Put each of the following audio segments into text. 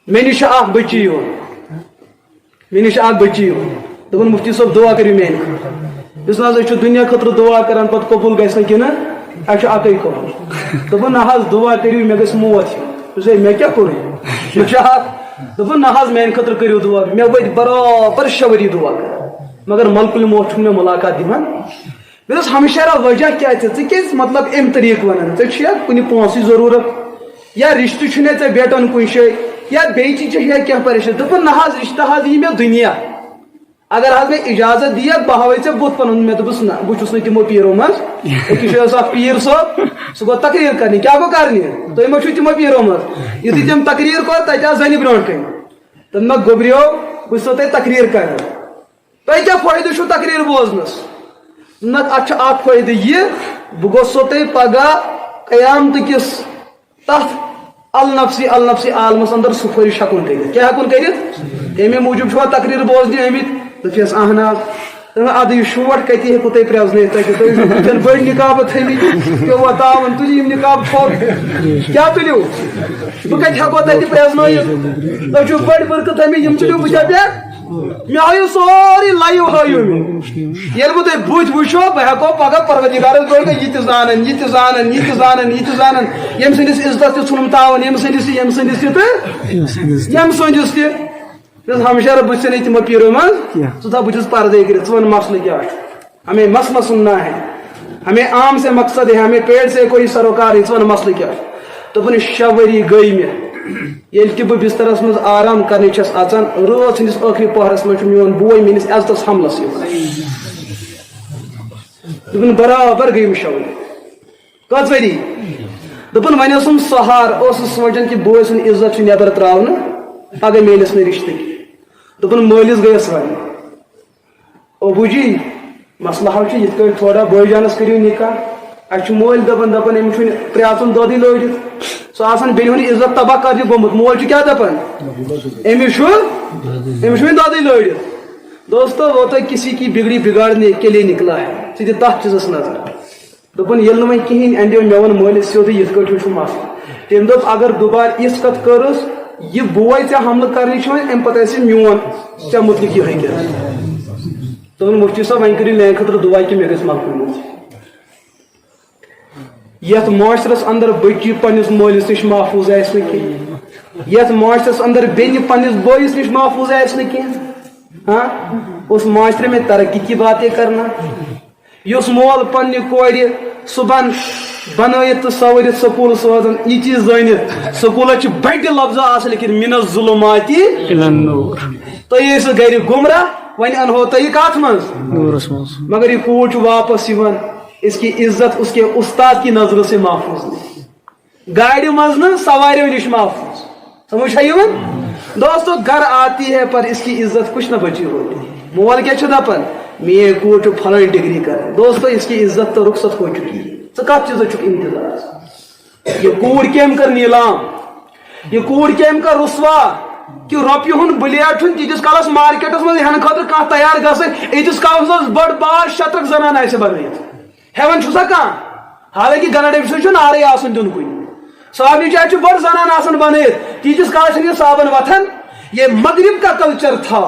مے نش بچی مے نش بچی دپن مفتی صاحب دعا کرو میانہ اس دنیا خطر دعا کران پتہ قبول گھس نا کن اچھا اکی قبول دپن نہ دعا کرو مے گھس موت مے کیا کور دپن نہ میانہ خطر کرو دعا مے ورت برابر 6 ؤری دعا کر مگر ملک الموت مے ملاقات دِوان مے دوس ہمیشہ وجہ کیا ژٕ مطلب ام طریقہ ونان ژےٚ کُنہِ پونٛسٕچ ضروٗرت یا رشتہ چھُ ژےٚ بیٹن کُنہِ جایہِ یا بیٚیہِ چیٖز چھِ کینٛہہ پریشان دپن نہ رشتہ یی مےٚ دُنیا اگر مےٚ اجازت دِیَکھ بہٕ ہاوے ژےٚ بُتھ پنُن مےٚ دوٚپُس نہ بہٕ چھُس نہٕ تِمو پیٖرو منٛز أکِس جایہِ اوس اکھ پیٖر صٲب سُہ گوٚو تقریٖر کرنہِ کیٛاہ گوٚو کرنہِ تُہۍ ما چھِو تِمو پیٖرو منٛز یُتھُے تٔمۍ تقریٖر کوٚر تتہِ آسہٕ زنہِ برونٛٹھ کَنہِ تہٕ مےٚ گوٚبریو بہٕ چھُسو تۄہہِ تقریٖر کران تۄہہِ کیٛاہ فٲیدٕ چھُو تقریٖر بوزنس نہ اتھ چھُ اکھ فٲیدٕ یہِ بہٕ گوٚژھو تۄہہِ پگاہ قیامتہٕ کِس تتھ النفسی عالمس اندر سفٲرِش ہٮ۪کُن کٔرِتھ کیٛاہ ہٮ۪کُن کٔرِتھ امی موٗجوٗب چھُوا تقریٖر بوزنہِ آمٕتۍ دپیس اہن حظ ادٕ یہِ شوٹ کتہِ ہٮ۪کو تۄہہِ پرٛزنٲیِتھ تۄہہِ چھُو بٔڑۍ نِقابہٕ تھٲیمٕتۍ پیٚو وۄتاوُن تُلِو یِم نِقاب تھوٚد کیٛاہ تُلِو بہٕ کتہِ ہٮ۪کو تتہِ پرٛزنٲیِتھ تۄہہِ چھُو بٔڑۍ بٔرکہٕ تھٲیمٕتۍ یِم تُلِو بٕتھِ پٮ۪ٹھ مےٚ ہٲیِو سورُے لایِو ہٲیِو مےٚ ییٚلہِ بہٕ تۄہہِ بٕتھِ وٕچھو بہٕ ہٮ۪کو پگاہ پروردِگارس برونٛٹھ یہِ تہِ زانن یہِ تہِ زانن یہِ تہِ زانن یہِ تہِ زانن ییٚمہِ سٕنٛدِس عزتس تہِ ژھُنُم تاوُن ییٚمہِ سٕنٛدِس تہِ ییٚمہِ سٕنٛدِس تہِ تہٕ ییٚمہِ سٕنٛدِس تہِ ہمیشہ بہٕ چھُسے نہٕ تِمو پیٖرو منٛز ژٕ تھاو بہٕ چھُس پردے کٔرِتھ ژٕ وَن مسلہٕ کیٛاہ چھُ ہمیں مسئلہ سننا ہے ہمیں عام سے مقصد ہے ہمیں پیڑ سے کوئی سروکار ہے ژٕ وَن مسلہٕ کیٛاہ چھُ دوٚپُن 6 ؤری گٔے مےٚ ییٚلہِ تہِ بہٕ بسترس منٛز آرام کرنہِ چھس اژان رٲژ ہٕنٛدِس ٲخری پہرس منٛز چھُ میون بوے میٲنِس عزتس حملس یِوان دوٚپُن برابر گٔے مےٚ 6 ؤری کٔژ ؤری دوٚپُن وۄنۍ اوسُم سہار اوسُس سونچان کہِ بوے سُنٛد عزت چھُ نٮ۪بر تراونہٕ پگہہ میلس نہٕ رشتہٕ دوٚپُن مٲلِس گٔیس وَنہِ ابوٗ جی مسلہٕ حظ چھُ یِتھ کٲٹھۍ تھوڑا بٲے جانس کٔرِو نکاح اَسہِ چھُ مٲلۍ دپان أمِس چھُنہٕ پرٛاژُن دۄدٕے لٲرِتھ سُہ آسان بیٚنہِ ہُنٛد عزت تباہ کرنہِ گوٚمُت مول چھُ کیٛاہ دپان أمِس چھُنہٕ دۄدٕے لٲرِتھ دوستو وہ تو کسی کی بگڑی بگاڑنے کے لیے نکلا ہے ژٕ دِ تتھ چیٖزس نظر دوٚپُن ییٚلہِ نہٕ وۄنۍ کِہینۍ اندیو مےٚ ووٚن مٲلِس سیوٚدُے یِتھ کٲٹھۍ چھُ مسلہٕ تٔمۍ دوٚپ اگر دُبارٕ یِژھ کتھ کٔرٕس یہ بوے ژےٚ حملہٕ کرنہِ چھُ وۄنۍ امہِ پتہٕ آسہِ میون ژےٚ مُتلِق یِہے کٔرِتھ دوٚپُن مفتی صٲب وۄنۍ کٔرِو میانہِ خٲطرٕ دُعا کہِ مےٚ گژھِ مقبوٗل یتھ معاشرس اندر بچی پننس مٲلِس نش محفوظ آسہِ نہٕ کینٛہہ یتھ معاشرس اندر بیٚنہِ پننس بٲیِس نش محفوظ آسہِ نہٕ کینٛہہ ہاں اس معاشرے میں ترقی کی باتیں کرنا یُس مول پننہِ کورِ صبحن بنٲیِتھ تہٕ سوٲرِتھ سکوٗل سوزان یہِ چیٖز زٲنِتھ سکوٗلس چھِ بٔڑِ لفظ آسان لیکن مِن الظُلُماتِ اِلى النوٗر تُہۍ ٲسِو گرِ گمراہ وۄنۍ انہو تۄہہِ کتھ منٛز مگر یہِ کوٗر چھُ واپس یِوان اس کی عزت اس کے استاد کی نظروں سے محفوظ نہیں گاڑی منٛز نہٕ سواریو نش محفوظ سمجھ ہے یِوان دوستو گھر آتی ہے پر اس کی عزت کچھ نہ بچی ہوتی مول کیا چھُ دپان میٲنۍ کوٗر چھُ فلٲنۍ ڈگری کران دوستو اس کی عزت تو رخصت ہو چکی ہے ژٕ کتھ چیٖزس چھُکھ انتظار یہ کوٗر کٔمۍ کٔر نیٖلام یہ کوٗر کٔمۍ کٔر رسوا کہ رۄپیہِ ہُنٛد بلیٹ چھُنہٕ تیٖتِس کالس مارکیٹس منٛز ہٮ۪نہٕ خٲطرٕ کانٛہہ تیار گژھان ییٖتِس کالس منٛز بٔڑ بار شترک زنان آسہِ بنٲیِتھ ہٮ۪وان چھُسا کانٛہہ حالانکہِ گنڈ أمۍ سُنٛد چھُ نارٕے آسان دیُن کُنہِ صابنہِ جایہِ چھُ بٔڑ زنان آسان بنٲیِتھ تیٖتِس کالس چھُنہٕ یہِ صابن وتھان یہ مغرب کا کلچر تھا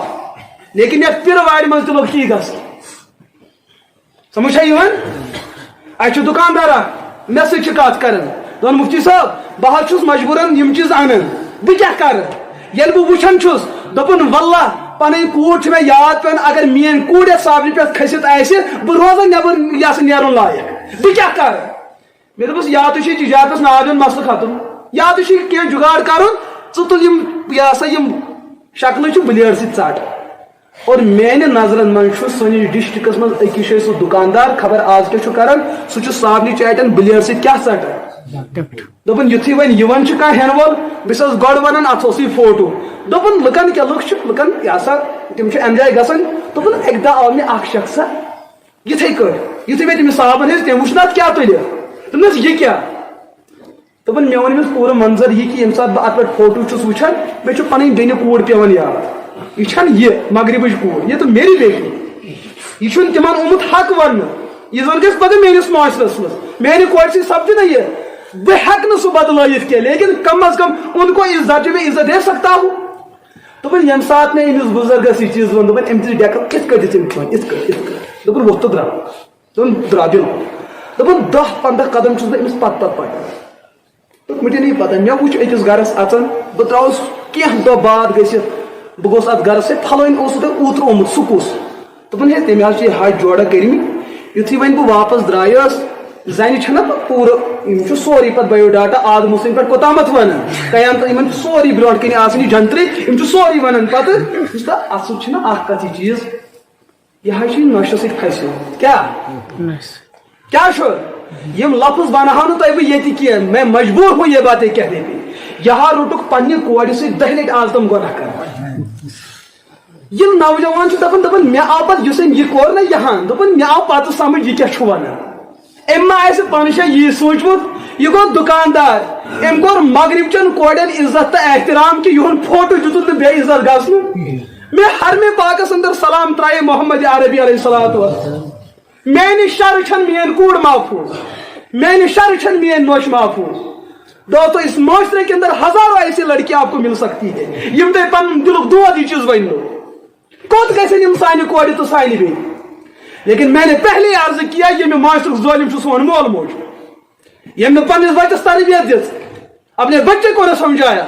لیکن یتھ پِرٕ وارِ منٛز تہِ لوٚگ تی گژھان سمجھ ہے یِوان اَسہِ چھُ دُکاندار اکھ مےٚ سۭتۍ چھِ کتھ کران دوٚپُن مفتی صٲب بہٕ حظ چھُس مجبوٗرن یِم چیٖز انان بہٕ کیٛاہ کرٕ ییٚلہِ بہٕ وٕچھان چھُس دوٚپُن واللہ پنٕنۍ کوٗر چھِ مےٚ یاد پیٚوان اگر میٲنۍ کوٗر یتھ صابنہِ پٮ۪ٹھ کھٔسِتھ آسہِ بہٕ روزان نٮ۪بر یہِ ہسا نیرُن لایق بہٕ کیٛاہ کرٕ مےٚ دوٚپُس یا تہِ چھُے تجارتس ناو دیُن مسلہٕ ختم یا تہِ چھُے کینٛہہ جُگاڑ کرُن ژٕ تُل یِم یہِ ہسا یِم شکلہٕ چھِ بلیڈ سۭتۍ ژٹ اور میانہِ نظرن منٛز چھُ سٲنِس ڈسٹرکس منٛز أکِس جایہِ سُہ دُکاندار خبر آز کیٛاہ چھُ کران سُہ چھُ صابنہِ چاٹٮ۪ن بلیڈ سۭتۍ کیٛاہ ژٹان دوٚپُن یُتھُے وۄنۍ یِوان چھُ کانٛہہ ہٮ۪نہٕ وول بہٕ چھَس گۄڈٕ ونان اتھ اوسُے فوٹو دوٚپُن لُکن کیٛاہ لُکھ چھِ لُکن یہِ ہسا تِم چھِ اٮ۪نجاے گژھان دوٚپُن اکہِ دۄہ آو مےٚ اکھ شخصا یِتھٕے کٲٹھۍ یُتھُے مےٚ تٔمِس صابن ہیٚژ تٔمۍ وٕچھ نہ اتھ کیٛاہ تُلہِ دوٚپنس یہِ کیٛاہ دوٚپُن مےٚ ووٚن أمِس پوٗرٕ منظر یہِ کہِ ییٚمہِ ساتہٕ بہٕ اتھ پٮ۪ٹھ فوٹو چھُس وٕچھان مےٚ چھُ پنٕنۍ بیٚنہِ کوٗر پیٚوان یاد یہ چھن یہ مغربٕچ کوٗر یہ تو میری بیٹی یہ چھُنہٕ تِمن آمُت حق وننہٕ یہِ زن گژھِ پگہہ میٲنِس معاشرس منٛز میانہِ کورِ سۭتۍ سپدِ نہ یہِ بہ ہیکہ سہ بدلائت کی لیکن کم از کم ان کو اس درجے میں عزت دے سکتا ہوں. دپن یم سات میں امس بزرگس یہ چیز ون دپن ام دس ڈیکل ات کٹ دت دپن وقت تو درا دپن درا دل دپن 10-15 قدم چھس بہ امس پت پکان. تو مجھے نہیں پتہ مے وچ أکِس گرس اژان بہ تراوس کینٛہہ دۄہ بعد گٔژھِتھ بہ گوس ات گرس پھلٲنۍ اوس اوترٕ آمُت سُہ کُس دپن ہے تٔمۍ حظ چھِ ہچ جوڑا کٔرمٕتۍ یُتھُے وۄنۍ بہٕ واپس درٛایس زنہِ چھنہ پوٗرٕ یِم چھُ سورُے پتہٕ بایو ڈاٹا آدم حسین پٮ۪ٹھ کوٚتامتھ ونان قیامت یِمن چھُ سورُے برونٛٹھ کَنہِ آسان یہِ جنترٕے یِم چھِ سورُے ونان پتہٕ چھُس دپان اَتھ سۭتۍ چھُنہ اکھ کتھ یہِ چیٖز یہِ حظ چھِ نۄشہِ سۭتۍ کھسیومُت کیٛاہ چھُ یم لفظ ونہو نہٕ تۄہہِ بہٕ ییٚتہِ کینٛہہ میں مجبوٗر ہوں یہ باتیں کہنے پہ یہاں روٹُکھ پننہِ کورِ سۭتۍ 10 لٹہِ آز تم گۄناہ کران. ییٚلہِ نوجوان چھُ دپان مےٚ آو پتہٕ یُس أمۍ یہِ کوٚر نہ یہان دپان مےٚ آو پتہٕ سمجھ یہِ کیٛاہ چھُ ونان. أمۍ ما آسہِ پنہٕ جایہِ یی سوٗنٛچمُت یہِ گوٚو دُکاندار أمۍ کوٚر مغرب چٮ۪ن کورٮ۪ن عزت تہٕ احترام کہِ یِہُنٛد فوٹو دِتُن نہٕ بیٚیہِ عزت گژھنہٕ. مےٚ حرمِ پاکس انٛدر سلام ترٛایے محمد عربی علیہ الصلوۃ والسلام. میانہِ شرٕ چھنہٕ میٲنۍ کوٗر محفوٗظ میانہِ شرٕ چھنہٕ میٲنۍ نوش محفوٗظ. دوستو اس معاشرے کے اندر ہزاروں ایسی لڑکیاں آپ کو مل سکتی ہے یم تہ پن دلک دود یہ چیز ون کوت گھن یم سانہ کورِ تو سانہ بیٚنہِ. لیکن میں نے پہلے عرض کیا یہ میں معاشرک ظالم چھُ سون مول موج یم نے پنس بچس تربیت دِژ اپنے بچے کو نہ سمجھایا